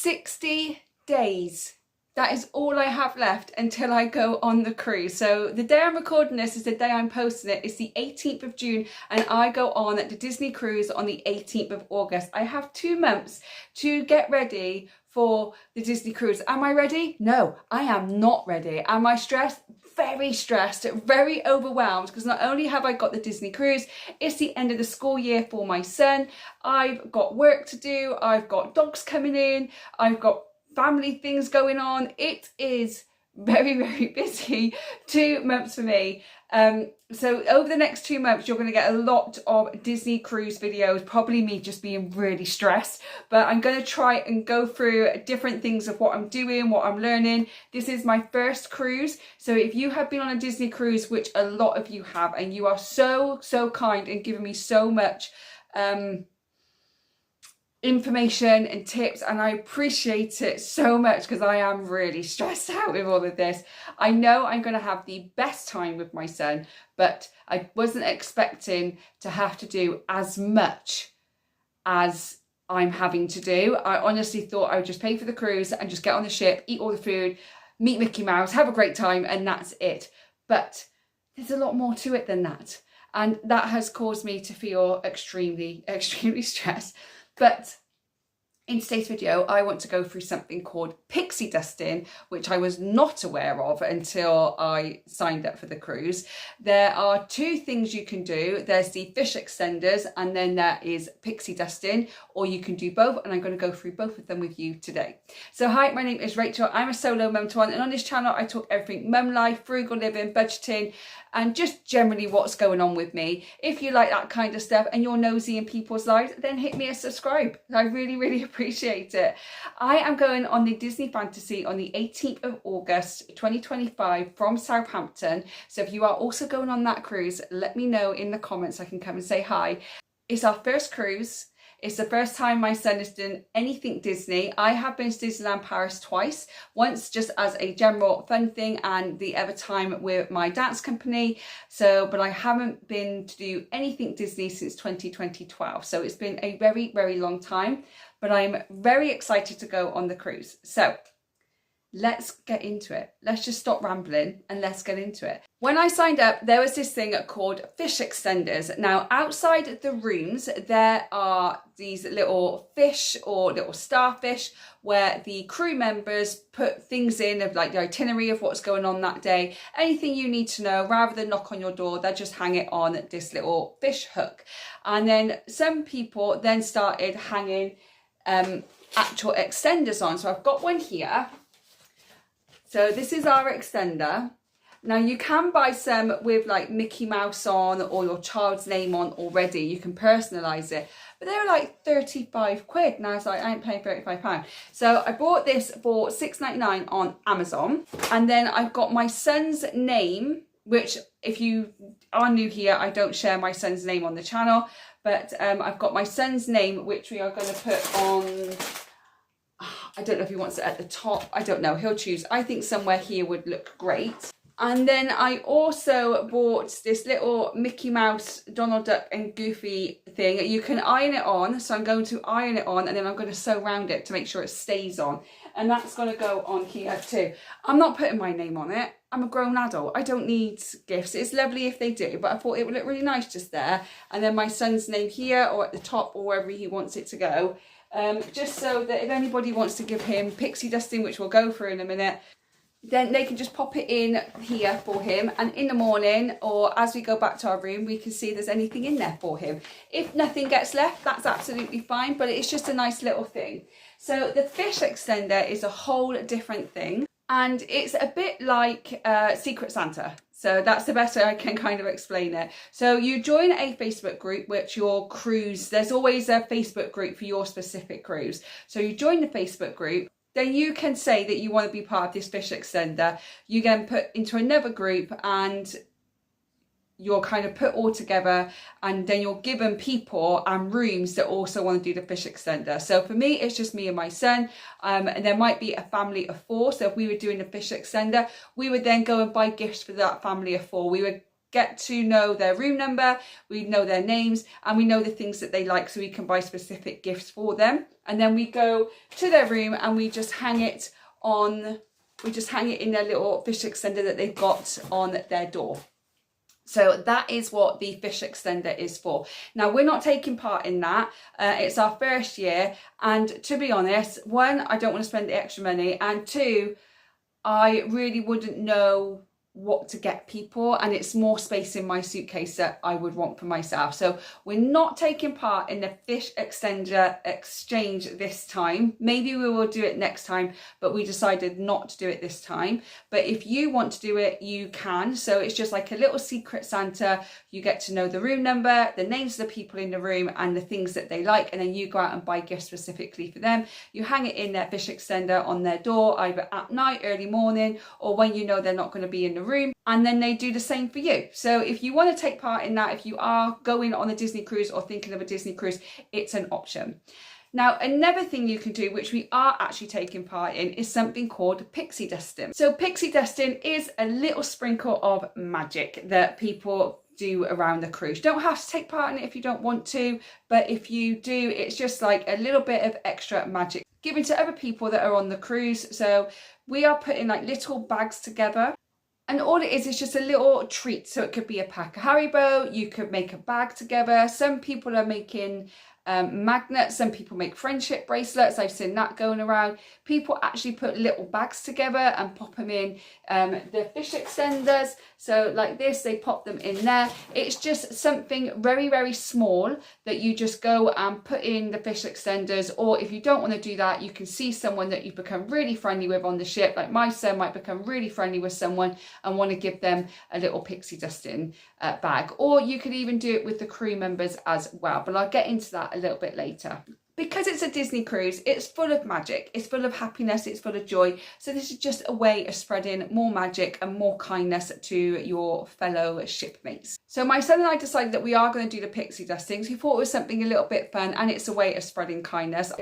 60 days. That is all I have left until I go on the cruise. So the day I'm recording this is the day I'm posting it. It's the 18th of June and I go on the Disney cruise on the 18th of August. I have 2 months to get ready for the Disney cruise. Am I ready? No, I am not ready. Am I stressed? Very stressed, very overwhelmed, because not only have I got the Disney cruise, it's the end of the school year for my son. I've got work to do. I've got dogs coming in. I've got family things going on. It is very, very busy 2 months for me. So over the next 2 months, you're going to get a lot of Disney cruise videos, probably me just being really stressed, but I'm going to try and go through different things of what I'm doing, what I'm learning. This is my first cruise. So if you have been on a Disney cruise, which a lot of you have, and you are so kind and giving me so much, information and tips, and I appreciate it so much because I am really stressed out with all of this. I know I'm going to have the best time with my son, but I wasn't expecting to have to do as much as I'm having to do. I honestly thought I would just pay for the cruise and just get on the ship, eat all the food, meet Mickey Mouse, have a great time, and that's it. But there's a lot more to it than that, and that has caused me to feel extremely stressed. But in today's video, I want to go through something called Pixie Dusting, which I was not aware of until I signed up for the cruise. There are 2 things you can do. There's the fish extenders, and then there is Pixie Dusting, or you can do both, and I'm going to go through both of them with you today. So hi, my name is Rachel. I'm a solo mum to one, and on this channel I talk everything mum life, frugal living, budgeting, and just generally what's going on with me. If you like that kind of stuff and you're nosy in people's lives, then hit me a subscribe. I really appreciate it. I am going on the Disney Fantasy on the 18th of August 2025 from Southampton. So if you are also going on that cruise, let me know in the comments. I can come and say hi. It's our first cruise. It's the first time my son has done anything Disney. I have been to Disneyland Paris twice, once just as a general fun thing and the other time with my dance company. But I haven't been to do anything Disney since 2012. So it's been a very long time, but I'm very excited to go on the cruise. So let's get into it. Let's just stop rambling and let's get into it. When I signed up, there was this thing called fish extenders. Now, outside the rooms, there are these little fish or little starfish where the crew members put things in of like the itinerary of what's going on that day. Anything you need to know, rather than knock on your door, they just hang it on this little fish hook. And then some people then started hanging actual extenders on. So I've got one here. So this is our extender. Now you can buy some with like Mickey Mouse on or your child's name on already. You can personalise it. But they were like 35 quid. And I was like, I ain't paying £35. So I bought this for £6.99 on Amazon. And then I've got my son's name, which if you are new here, I don't share my son's name on the channel. But I've got my son's name, which we are going to put on... I don't know if he wants it at the top. I don't know. He'll choose. I think somewhere here would look great. And then I also bought this little Mickey Mouse, Donald Duck and Goofy thing. You can iron it on. So I'm going to iron it on and then I'm going to sew around it to make sure it stays on. And that's going to go on here too. I'm not putting my name on it. I'm a grown adult. I don't need gifts. It's lovely if they do, but I thought it would look really nice just there. And then my son's name here or at the top or wherever he wants it to go. Just so that if anybody wants to give him Pixie Dusting, which we'll go through in a minute, then they can just pop it in here for him, and in the morning or as we go back to our room we can see if there's anything in there for him. If nothing gets left, that's absolutely fine, but it's just a nice little thing. So the fish extender is a whole different thing, and it's a bit like Secret Santa. So that's the best way I can kind of explain it. So you join a Facebook group, which your cruise, there's always a Facebook group for your specific cruise. So you join the Facebook group, then you can say that you want to be part of this fish extender. You then put into another group and you're kind of put all together, and then you're given people and rooms that also want to do the fish extender. So for me, it's just me and my son, and there might be a family of 4. So if we were doing the fish extender, we would then go and buy gifts for that family of 4. We would get to know their room number, we know their names, and we know the things that they like, so we can buy specific gifts for them. And then we go to their room and we just hang it in their little fish extender that they've got on their door. So that is what the fish extender is for. Now, we're not taking part in that. It's our first year. And to be honest, one, I don't want to spend the extra money. And two, I really wouldn't know what to get people, and it's more space in my suitcase that I would want for myself. So we're not taking part in the fish extender exchange this time. Maybe we will do it next time, but we decided not to do it this time. But if you want to do it, you can. So it's just like a little secret Santa. You get to know the room number, the names of the people in the room, and the things that they like, and then you go out and buy gifts specifically for them. You hang it in their fish extender on their door, either at night, early morning, or when you know they're not going to be in the room, and then they do the same for you. So if you want to take part in that, if you are going on a Disney cruise or thinking of a Disney cruise, it's an option. Now, another thing you can do, which we are actually taking part in, is something called Pixie Dusting. So Pixie Dusting is a little sprinkle of magic that people do around the cruise. You don't have to take part in it if you don't want to, but if you do, it's just like a little bit of extra magic given to other people that are on the cruise. So we are putting like little bags together, and all it is just a little treat. So it could be a pack of Haribo, you could make a bag together. Some people are making magnets, some people make friendship bracelets. I've seen that going around. People actually put little bags together and pop them in the fish extenders. So like this, they pop them in there. It's just something very, very small that you just go and put in the fish extenders. Or if you don't want to do that, you can see someone that you've become really friendly with on the ship. Like my son might become really friendly with someone and want to give them a little pixie dusting bag. Or you could even do it with the crew members as well. But I'll get into that a little bit later. Because it's a Disney cruise, it's full of magic, it's full of happiness, it's full of joy. So this is just a way of spreading more magic and more kindness to your fellow shipmates. So my son and I decided that we are going to do the pixie dustings. We thought it was something a little bit fun, and it's a way of spreading kindness.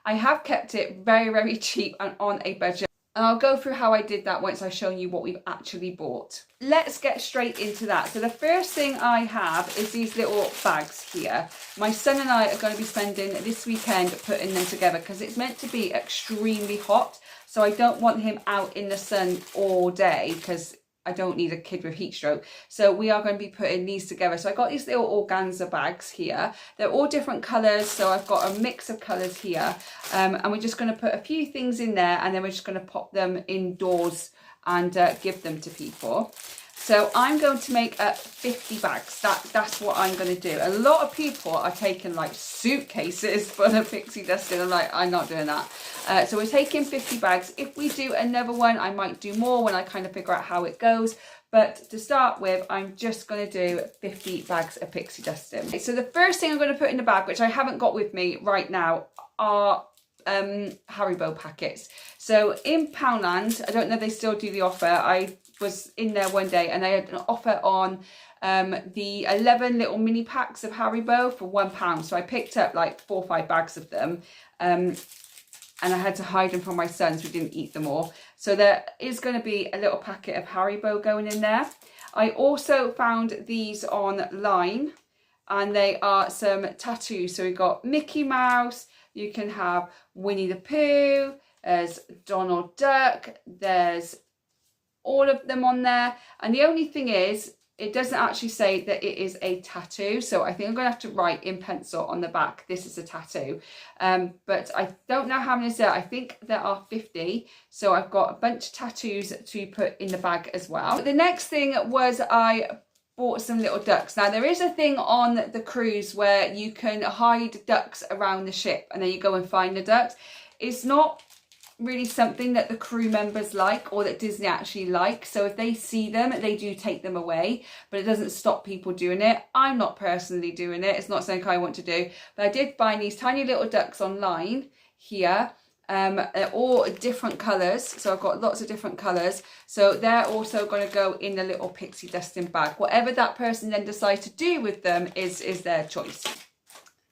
I have kept it very, very cheap and on a budget. And I'll go through how I did that once I've shown you what we've actually bought. Let's get straight into that. So the first thing I have is these little bags here. My son and I are going to be spending this weekend putting them together because it's meant to be extremely hot. So I don't want him out in the sun all day because I don't need a kid with heat stroke. So we are going to be putting these together. So I got these little organza bags here. They're all different colours. So I've got a mix of colours here. And we're just going to put a few things in there, and then we're just going to pop them indoors and give them to people. So I'm going to make 50 bags. That's what I'm going to do. A lot of people are taking like suitcases full of pixie dusting. I'm like, I'm not doing that. So we're taking 50 bags. If we do another one, I might do more when I kind of figure out how it goes. But to start with, I'm just going to do 50 bags of pixie dusting. So the first thing I'm going to put in the bag, which I haven't got with me right now, are Haribo packets. So in Poundland, I don't know if they still do the offer. I was in there one day and they had an offer on the 11 little mini packs of Haribo for £1. So I picked up like 4 or 5 bags of them, and I had to hide them from my son so we didn't eat them all. So there is going to be a little packet of Haribo going in there. I also found these online, and they are some tattoos. So we've got Mickey Mouse, you can have Winnie the Pooh, there's Donald Duck, there's all of them on there. And the only thing is, it doesn't actually say that it is a tattoo. So I think I'm going to have to write in pencil on the back, this is a tattoo. But I don't know how many there are. I think there are 50. So I've got a bunch of tattoos to put in the bag as well. The next thing was I bought some little ducks. Now there is a thing on the cruise where you can hide ducks around the ship and then you go and find the ducks. It's not really something that the crew members like or that Disney actually like. So if they see them, they do take them away, but it doesn't stop people doing it. I'm not personally doing it. It's not something I want to do, but I did find these tiny little ducks online here. They're all different colours, so I've got lots of different colours. So they're also going to go in the little pixie dusting bag. Whatever that person then decides to do with them is their choice.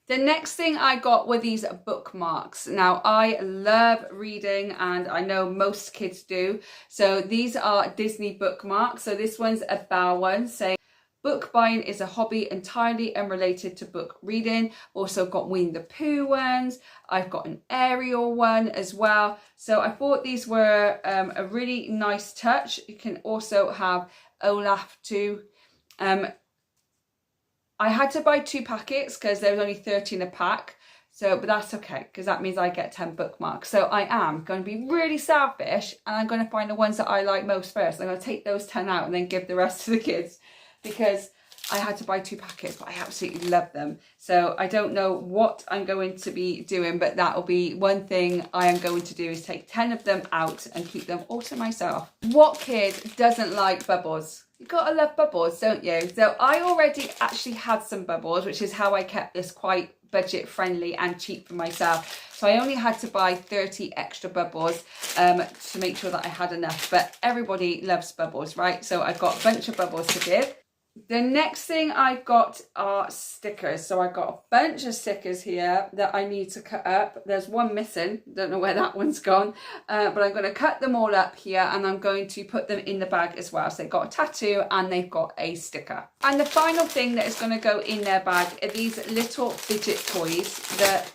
The next thing I got were these bookmarks. Now I love reading, and I know most kids do. So these are Disney bookmarks. So this one's a bow one saying, Book buying is a hobby entirely unrelated to book reading. Also got Winnie the Pooh ones. I've got an Ariel one as well. So I thought these were a really nice touch. You can also have Olaf too. I had to buy 2 packets because there was only 13 a pack. So, but that's okay, because that means I get 10 bookmarks. So I am going to be really selfish, and I'm going to find the ones that I like most first. I'm going to take those 10 out and then give the rest to the kids, because I had to buy 2 packets, but I absolutely love them. So I don't know what I'm going to be doing, but that'll be one thing I am going to do, is take 10 of them out and keep them all to myself. What kid doesn't like bubbles? You gotta love bubbles, don't you? So I already actually had some bubbles, which is how I kept this quite budget friendly and cheap for myself. So I only had to buy 30 extra bubbles to make sure that I had enough. But everybody loves bubbles, right? So I've got a bunch of bubbles to give. The next thing I got are stickers. So I got a bunch of stickers here that I need to cut up. There's one missing, don't know where that one's gone, but I'm going to cut them all up here, and I'm going to put them in the bag as well. So they've got a tattoo and they've got a sticker. And the final thing that is going to go in their bag are these little fidget toys that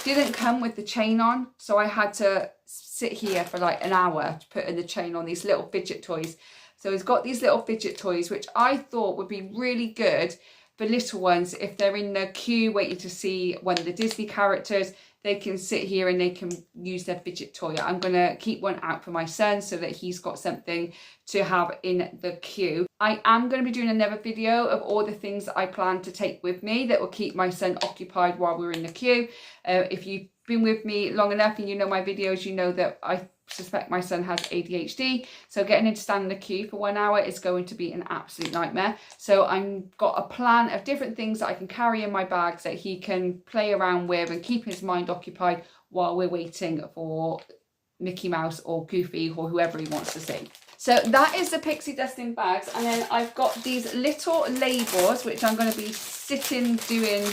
didn't come with the chain on, so I had to sit here for like an hour to put in the chain on these little fidget toys. So he's got these little fidget toys, which I thought would be really good for little ones. If they're in the queue waiting to see one of the Disney characters, they can sit here and they can use their fidget toy. I'm going to keep one out for my son so that he's got something to have in the queue. I am going to be doing another video of all the things that I plan to take with me that will keep my son occupied while we're in the queue. If you've been with me long enough and you know my videos, you know that I suspect my son has ADHD, so getting him to stand in the queue for 1 hour is going to be an absolute nightmare. So I've got a plan of different things that I can carry in my bags that he can play around with and keep his mind occupied while we're waiting for Mickey Mouse or Goofy or whoever he wants to see. So that is the Pixie Dusting bags, and then I've got these little labels which I'm going to be sitting doing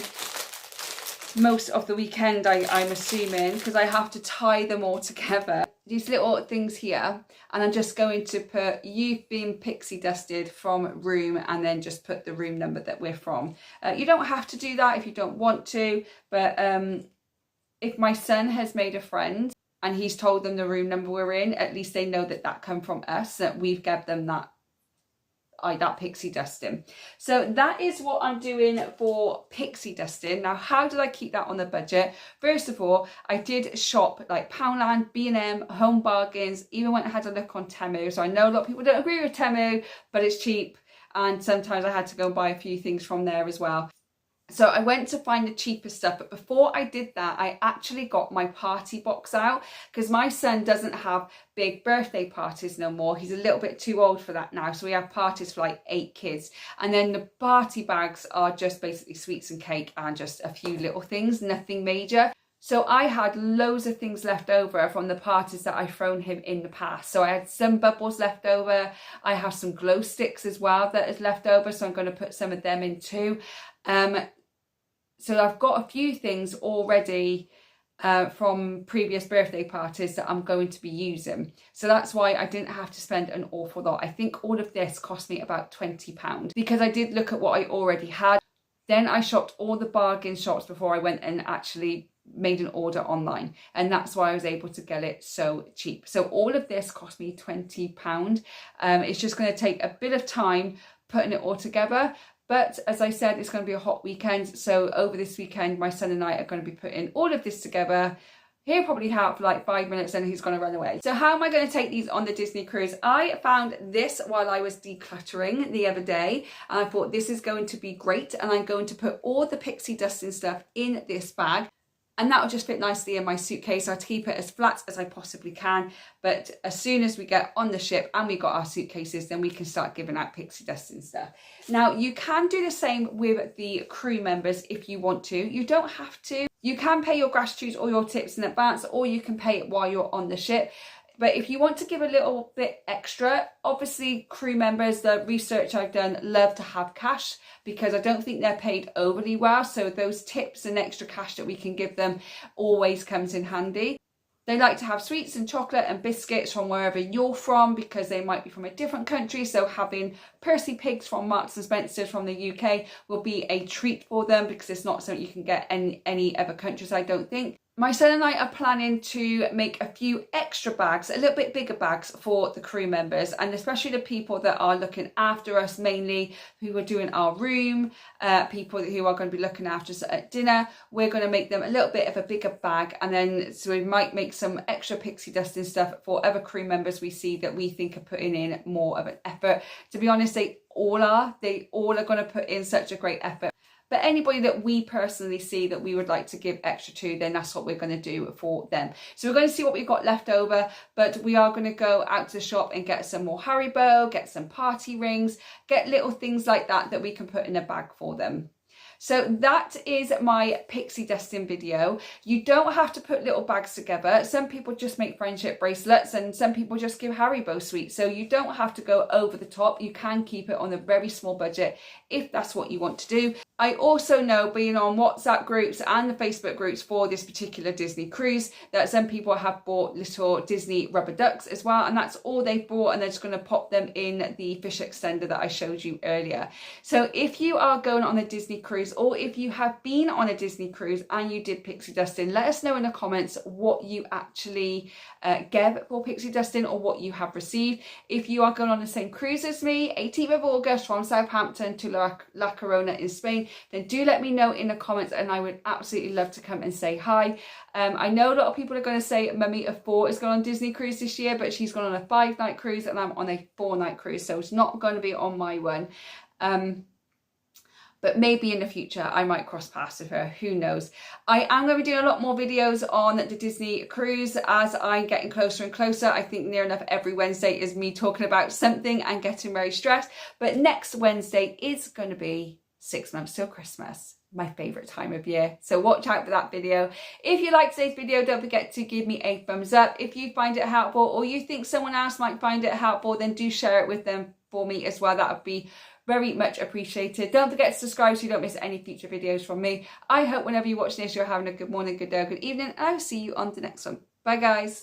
most of the weekend, I'm assuming, because I have to tie them all together. These little things here, and I'm just going to put "You've been pixie dusted from room," and then just put the room number that we're from. You don't have to do that if you don't want to, but if my son has made a friend and he's told them the room number we're in, at least they know that that come from us, that we've given them that pixie dusting. So that is what I'm doing for pixie dusting. Now, how did I keep that on the budget? First of all, I did shop like Poundland, B&M, Home Bargains, even went and had a look on Temu. So I know a lot of people don't agree with Temu, but it's cheap, and sometimes I had to go and buy a few things from there as well. So I went to find the cheapest stuff, but before I did that, I actually got my party box out, because my son doesn't have big birthday parties no more. He's a little bit too old for that now. So we have parties for like 8 kids. And then the party bags are just basically sweets and cake and just a few little things, nothing major. So I had loads of things left over from the parties that I've thrown him in the past. So I had some bubbles left over. I have some glow sticks as well that is left over, so I'm going to put some of them in too. So I've got a few things already from previous birthday parties that I'm going to be using. So that's why I didn't have to spend an awful lot. I think all of this cost me about £20 because I did look at what I already had. Then I shopped all the bargain shops before I went and actually made an order online, and that's why I was able to get it so cheap. So all of this cost me £20. It's just going to take a bit of time putting it all together. But as I said, it's going to be a hot weekend. So over this weekend, my son and I are going to be putting all of this together. He'll probably have for like 5 minutes and he's going to run away. So how am I going to take these on the Disney cruise? I found this while I was decluttering the other day. And I thought this is going to be great. And I'm going to put all the pixie dusting stuff in this bag. And that will just fit nicely in my suitcase. I'll keep it as flat as I possibly can. But as soon as we get on the ship and we got our suitcases, then we can start giving out pixie dusting stuff. Now, you can do the same with the crew members if you want to. You don't have to. You can pay your gratitudes or your tips in advance, or you can pay it while you're on the ship. But if you want to give a little bit extra, obviously crew members, the research I've done, love to have cash because I don't think they're paid overly well. So those tips and extra cash that we can give them always comes in handy. They like to have sweets and chocolate and biscuits from wherever you're from, because they might be from a different country. So having Percy pigs from Marks and Spencer's from the UK will be a treat for them, because it's not something you can get in any other countries, I don't think. My son and I are planning to make a few extra bags, a little bit bigger bags for the crew members, and especially the people that are looking after us, mainly who are doing our room, people who are going to be looking after us at dinner. We're going to make them a little bit of a bigger bag, and then so we might make some extra pixie dusting stuff for other crew members we see that we think are putting in more of an effort. To be honest, they all are going to put in such a great effort. But anybody that we personally see that we would like to give extra to, then that's what we're going to do for them. So we're going to see what we've got left over, but we are going to go out to the shop and get some more Haribo, get some party rings, get little things like that that we can put in a bag for them. So that is my pixie dusting video. You don't have to put little bags together. Some people just make friendship bracelets, and some people just give Haribo sweets. So you don't have to go over the top. You can keep it on a very small budget if that's what you want to do. I also know, being on WhatsApp groups and the Facebook groups for this particular Disney cruise, that some people have bought little Disney rubber ducks as well, and that's all they've bought, and they're just going to pop them in the fish extender that I showed you earlier. So if you are going on a Disney cruise, or if you have been on a Disney cruise and you did pixie dusting, let us know in the comments what you actually gave for pixie dusting, or what you have received. If you are going on the same cruise as me, 18th of August from Southampton to La Corona in Spain, then do let me know in the comments, and I would absolutely love to come and say hi. I know a lot of people are going to say Mummy of 4 is going on Disney cruise this year, but she's gone on a 5-night cruise and I'm on a 4-night cruise, so it's not going to be on my one. But maybe in the future I might cross paths with her, who knows. I am going to be doing a lot more videos on the Disney cruise as I'm getting closer and closer. I think near enough every Wednesday is me talking about something and getting very stressed. But next Wednesday is going to be 6 months till Christmas, my favourite time of year. So watch out for that video. If you like today's video, don't forget to give me a thumbs up. If you find it helpful, or you think someone else might find it helpful, then do share it with them for me as well. That would be very much appreciated. Don't forget to subscribe so you don't miss any future videos from me. I hope whenever you watch this, you're having a good morning, good day, good evening, and I'll see you on the next one. Bye guys.